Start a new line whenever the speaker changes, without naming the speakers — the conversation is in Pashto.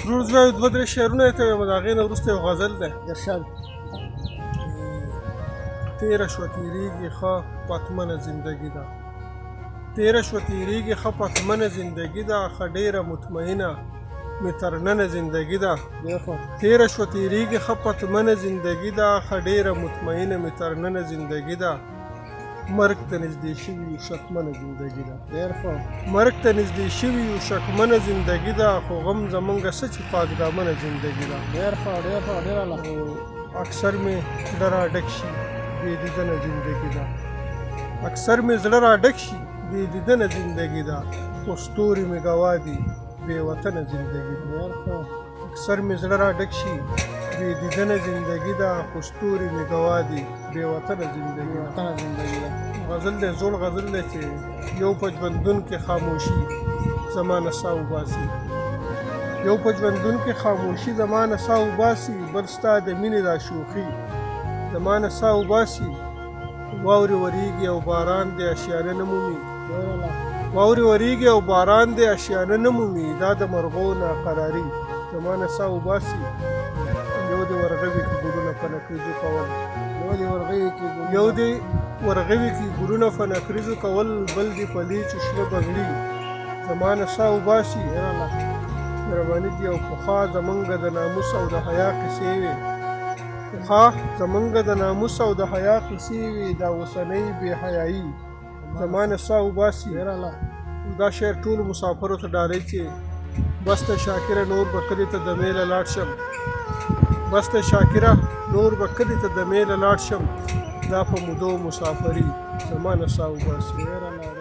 ورور زما یو دوه درې شعرونه یې ته وایم د هغې نه وروسته یو غزل دی
ارشاد.
تیره شوه تیریږي ښه پتمنه زندګي ده تیره شوه تیریږي ښه پتمنه زندګي ده ښه ډېره مطمئنه مې تر ننه زندګي ده تیره شوه تیریږي ښه پتمنه زندګي ده ښه ډېره مطمئنه مې تر ننه زندګي ده مرګ ته نږدې شوي یو شکمنه زندګي ده مرګ ته نږدې شوي یو شکمنه زندګي ده خو غم زمونږ څه چې پاک دامنه زندګي ده اکثر مې زړه راډک شي بې دیدنه زندګي ده اکثر مې زړه راډک شي بې دیدنه زندګي ده خو ستوري مې ګواه دي بې وطنه زندګي ده اکثر مې زړه راډک شي بې دیدنه زندګي ده خو ستوري مې ګواه دي بې وطنه زندګي ده غزل دی زوړ غزل دی چې یو په ژوندون کې خاموشي زما نڅا وباسي یو په ژوندون کې خاموشي زما نڅا وباسي بل ستا د مینې دا شوخي زما نڅا وباسي واورې ورېږي او باران دی اشیانه نه مومي واورې ورېږي او باران دی اشیانه نه مومي دا د مرغو ناقراري زما نڅا وباسي یو دې ورغوي کې ګلونه په نکریزو کول یو دې ورغوي کې ګلونه په نکریزو کول بل دې پلي چې شنه بنګړي زما نڅا وباسي مهرباني دي او پخوا زمونږ د ناموس او د حیا قصې وې پخوا زمونږ د ناموس او د حیا قصې وې دا اوسنۍ بې حیایي زما نڅا وباسي دا شعر ټولو مسافرو ته ډالۍ چې بس ته شاکره نور به کلي ته د میله لاړ شم بس ته شاکره نور به کلي ته د میله لاړ شم دا په مودو مسافري زما نڅا وباسي